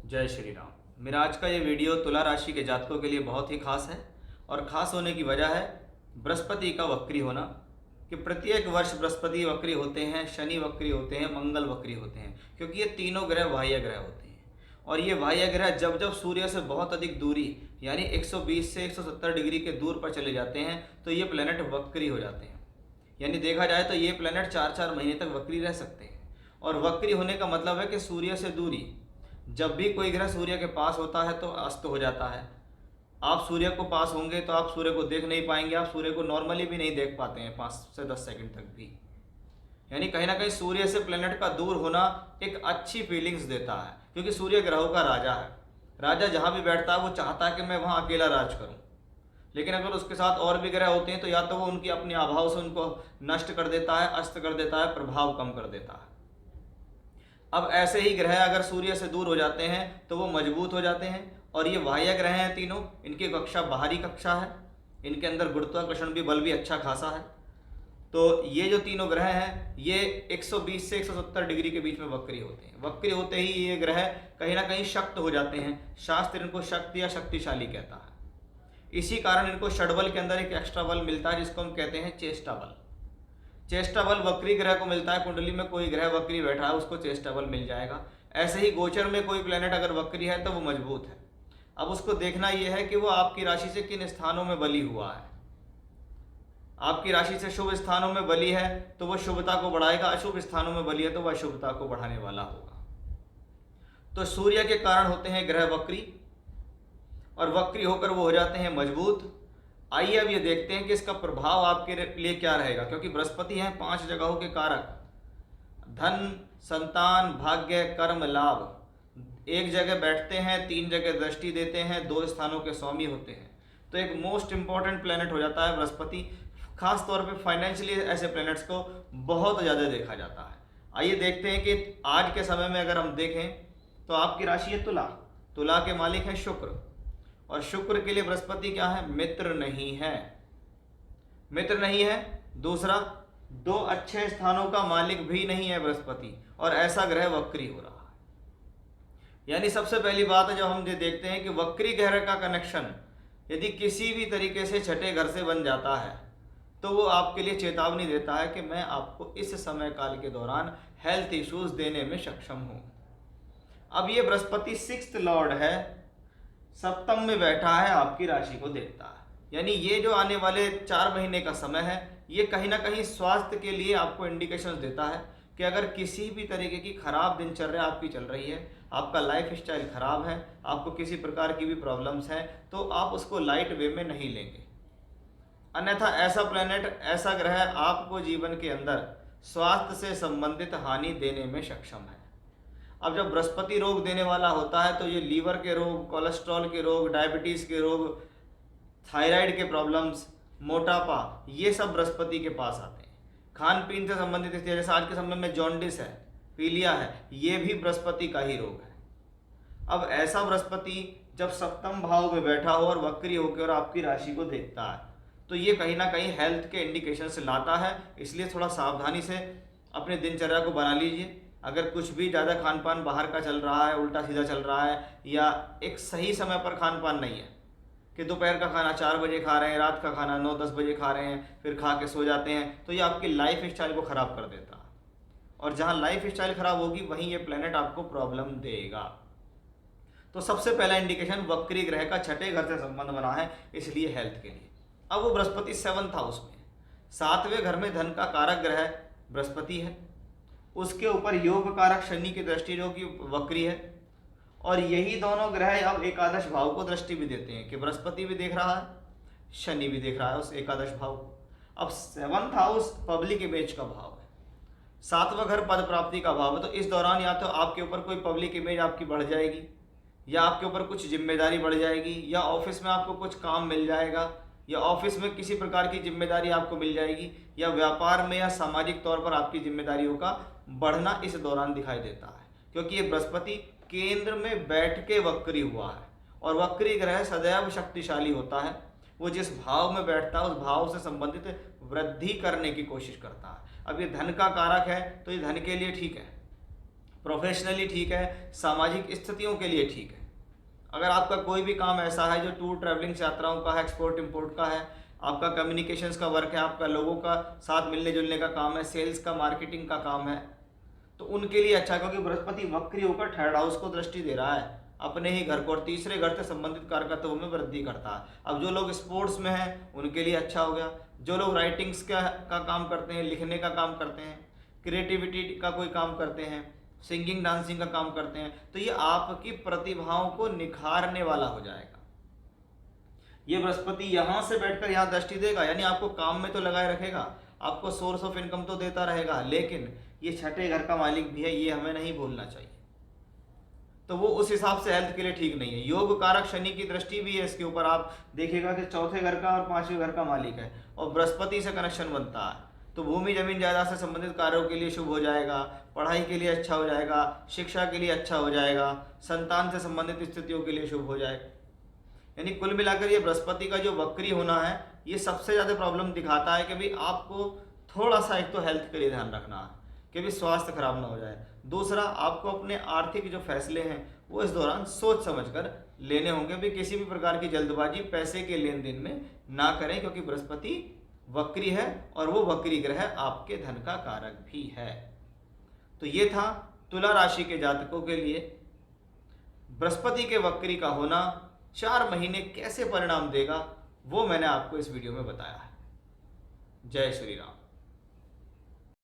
जय श्री राम। मेरा आज का ये वीडियो तुला राशि के जातकों के लिए बहुत ही खास है और ख़ास होने की वजह है बृहस्पति का वक्री होना। कि प्रत्येक वर्ष बृहस्पति वक्री होते हैं, शनि वक्री होते हैं, मंगल वक्री होते हैं, क्योंकि ये तीनों ग्रह बाह्य ग्रह होते हैं। और ये बाह्य ग्रह जब जब सूर्य से बहुत अधिक दूरी यानी 120 से 170 डिग्री के दूर पर चले जाते हैं तो ये प्लैनेट वक्री हो जाते हैं। यानी देखा जाए तो ये प्लैनेट 4-4 महीने तक वक्री रह सकते हैं। और वक्री होने का मतलब है कि सूर्य से दूरी, जब भी कोई ग्रह सूर्य के पास होता है तो अस्त हो जाता है। आप सूर्य को पास होंगे तो आप सूर्य को देख नहीं पाएंगे, आप सूर्य को नॉर्मली भी नहीं देख पाते हैं 5 से 10 सेकंड तक भी। यानी कहीं ना कहीं सूर्य से प्लेनेट का दूर होना एक अच्छी फीलिंग्स देता है, क्योंकि सूर्य ग्रहों का राजा है। राजा जहाँ भी बैठता है वो चाहता है कि मैं वहाँ अकेला राज करूँ। लेकिन अगर उसके साथ और भी ग्रह होते हैं तो या तो वो उनकी अपने अभाव से उनको नष्ट कर देता है, अस्त कर देता है, प्रभाव कम कर देता है। अब ऐसे ही ग्रह अगर सूर्य से दूर हो जाते हैं तो वो मजबूत हो जाते हैं। और ये बाह्य ग्रह हैं तीनों, इनकी कक्षा बाहरी कक्षा है, इनके अंदर गुरुत्वाकर्षण भी बल भी अच्छा खासा है। तो ये जो तीनों ग्रह हैं ये 120 से 170 डिग्री के बीच में वक्री होते हैं। वक्री होते ही ये ग्रह कहीं ना कहीं शक्त हो जाते हैं। शास्त्र इनको शक्ति या शक्तिशाली कहता है। इसी कारण इनको षडबल के अंदर एक एक्स्ट्रा बल मिलता है जिसको हम कहते हैं चेष्टा बल। चेष्टा बल वक्री ग्रह को मिलता है। कुंडली में कोई ग्रह वक्री बैठा है उसको चेष्टा बल मिल जाएगा। ऐसे ही गोचर में कोई प्लेनेट अगर वक्री है तो वो मजबूत है। अब उसको देखना यह है कि वो आपकी राशि से किन स्थानों में बली हुआ है। आपकी राशि से शुभ स्थानों में बली है तो वह शुभता को बढ़ाएगा, अशुभ स्थानों में बली है तो वह अशुभता को बढ़ाने वाला होगा। तो सूर्य के कारण होते हैं ग्रह वक्री, और वक्री होकर वो हो जाते हैं मजबूत। आइए अब ये देखते हैं कि इसका प्रभाव आपके लिए क्या रहेगा, क्योंकि बृहस्पति हैं 5 जगहों के कारक। धन, संतान, भाग्य, कर्म, लाभ। एक जगह बैठते हैं, 3 जगह दृष्टि देते हैं, 2 स्थानों के स्वामी होते हैं। तो एक मोस्ट इंपॉर्टेंट प्लेनेट हो जाता है बृहस्पति। खास तौर पे फाइनेंशियली ऐसे प्लैनेट्स को बहुत ज़्यादा देखा जाता है। आइए देखते हैं कि आज के समय में अगर हम देखें तो आपकी राशि है तुला। तुला के मालिक हैं शुक्र, और शुक्र के लिए बृहस्पति क्या है? मित्र नहीं है। मित्र नहीं है। दूसरा, 2 अच्छे स्थानों का मालिक भी नहीं है बृहस्पति, और ऐसा ग्रह वक्री हो रहा है। यानी सबसे पहली बात है जब हम ये देखते हैं कि वक्री ग्रह का कनेक्शन यदि किसी भी तरीके से छठे घर से बन जाता है तो वो आपके लिए चेतावनी देता है कि मैं आपको इस समय काल के दौरान हेल्थ इश्यूज देने में सक्षम हूँ। अब ये बृहस्पति 6th लॉर्ड है, सप्तम में बैठा है, आपकी राशि को देखता है। यानी ये जो आने वाले 4 महीने का समय है ये कहीं ना कहीं स्वास्थ्य के लिए आपको इंडिकेशंस देता है कि अगर किसी भी तरीके की खराब दिनचर्या आपकी चल रही है, आपका लाइफ स्टाइल खराब है, आपको किसी प्रकार की भी प्रॉब्लम्स हैं, तो आप उसको लाइट वे में नहीं लेंगे। अन्यथा ऐसा प्लेनेट, ऐसा ग्रह आपको जीवन के अंदर स्वास्थ्य से संबंधित हानि देने में सक्षम है। अब जब बृहस्पति रोग देने वाला होता है तो ये लीवर के रोग, कोलेस्ट्रॉल के रोग, डायबिटीज के रोग, थायराइड के प्रॉब्लम्स, मोटापा, ये सब बृहस्पति के पास आते हैं। खान पीन से संबंधित स्थिति, जैसे आज के समय में जॉन्डिस है, पीलिया है, ये भी बृहस्पति का ही रोग है। अब ऐसा बृहस्पति जब सप्तम भाव में बैठा हो और वक्री होकर और आपकी राशि को देखता है तो ये कहीं ना कहीं हेल्थ के इंडिकेशन से लाता है। इसलिए थोड़ा सावधानी से अपने दिनचर्या को बना लीजिए। अगर कुछ भी ज़्यादा खान पान बाहर का चल रहा है, उल्टा सीधा चल रहा है, या एक सही समय पर खान पान नहीं है कि दोपहर का खाना 4 बजे खा रहे हैं, रात का खाना 9-10 बजे खा रहे हैं, फिर खा के सो जाते हैं, तो ये आपकी लाइफ स्टाइल को ख़राब कर देता है। और जहाँ लाइफ स्टाइल खराब होगी वहीं ये प्लेनेट आपको प्रॉब्लम देगा। तो सबसे पहला इंडिकेशन वक्री ग्रह का छठे घर से संबंध बना है, इसलिए हेल्थ के लिए। अब वो बृहस्पति 7th हाउस में, 7वें घर में धन का कारक ग्रह बृहस्पति है, उसके ऊपर योग कारक शनि की दृष्टि जो कि वक्री है, और यही दोनों ग्रह अब एकादश भाव को दृष्टि भी देते हैं कि बृहस्पति भी देख रहा है, शनि भी देख रहा है उस एकादश भाव को। अब 7th हाउस पब्लिक इमेज का भाव है, 7वां घर पद प्राप्ति का भाव है। तो इस दौरान या तो आपके ऊपर कोई पब्लिक इमेज आपकी बढ़ जाएगी, या आपके ऊपर कुछ जिम्मेदारी बढ़ जाएगी, या ऑफिस में आपको कुछ काम मिल जाएगा, या ऑफिस में किसी प्रकार की जिम्मेदारी आपको मिल जाएगी, या व्यापार में या सामाजिक तौर पर आपकी जिम्मेदारियों का बढ़ना इस दौरान दिखाई देता है। क्योंकि ये बृहस्पति केंद्र में बैठ के वक्री हुआ है, और वक्री ग्रह सदैव शक्तिशाली होता है। वो जिस भाव में बैठता है उस भाव से संबंधित वृद्धि करने की कोशिश करता है। अब ये धन का कारक है तो ये धन के लिए ठीक है, प्रोफेशनली ठीक है, सामाजिक स्थितियों के लिए ठीक है। अगर आपका कोई भी काम ऐसा है जो टूर ट्रैवलिंग यात्राओं का है, एक्सपोर्ट इंपोर्ट का है, आपका कम्युनिकेशंस का वर्क है, आपका लोगों का साथ मिलने जुलने का काम है, सेल्स का, मार्केटिंग का काम है, तो उनके लिए अच्छा, क्योंकि बृहस्पति वक्री होकर थर्ड हाउस को दृष्टि दे रहा है, अपने ही घर को, और तीसरे घर से संबंधित कारकत्वों में वृद्धि करता है। अब जो लोग स्पोर्ट्स में हैं उनके लिए अच्छा हो गया, जो लोग राइटिंग्स का काम करते हैं, लिखने का काम करते हैं, क्रिएटिविटी का कोई काम करते हैं, सिंगिंग डांसिंग का काम करते हैं, तो ये आपकी प्रतिभाओं को निखारने वाला हो जाएगा। ये बृहस्पति यहाँ से बैठकर यहाँ दृष्टि देगा, यानी आपको काम में तो लगाए रखेगा, आपको सोर्स ऑफ इनकम तो देता रहेगा, लेकिन ये छठे घर का मालिक भी है, ये हमें नहीं भूलना चाहिए। तो वो उस हिसाब से हेल्थ के लिए ठीक नहीं है। योग कारक शनि की दृष्टि भी है इसके ऊपर, आप देखिएगा कि चौथे घर का और पांचवें घर का मालिक है, और बृहस्पति से कनेक्शन बनता है, तो भूमि जमीन जायदाद से संबंधित कार्यों के लिए शुभ हो जाएगा, पढ़ाई के लिए अच्छा हो जाएगा, शिक्षा के लिए अच्छा हो जाएगा, संतान से संबंधित स्थितियों के लिए शुभ हो जाएगा। यानी कुल मिलाकर ये बृहस्पति का जो वक्री होना है, ये सबसे ज़्यादा प्रॉब्लम दिखाता है कि भाई आपको थोड़ा सा, एक तो हेल्थ के लिए ध्यान रखना है कि भी स्वास्थ्य खराब ना हो जाए, दूसरा आपको अपने आर्थिक जो फैसले हैं वो इस दौरान सोच समझकर लेने होंगे, भी किसी भी प्रकार की जल्दबाजी पैसे के लेन देन में ना करें, क्योंकि बृहस्पति वक्री है और वो वक्री ग्रह आपके धन का कारक भी है। तो ये था तुला राशि के जातकों के लिए बृहस्पति के वक्री का होना 4 महीने कैसे परिणाम देगा, वो मैंने आपको इस वीडियो में बताया है। जय श्री राम।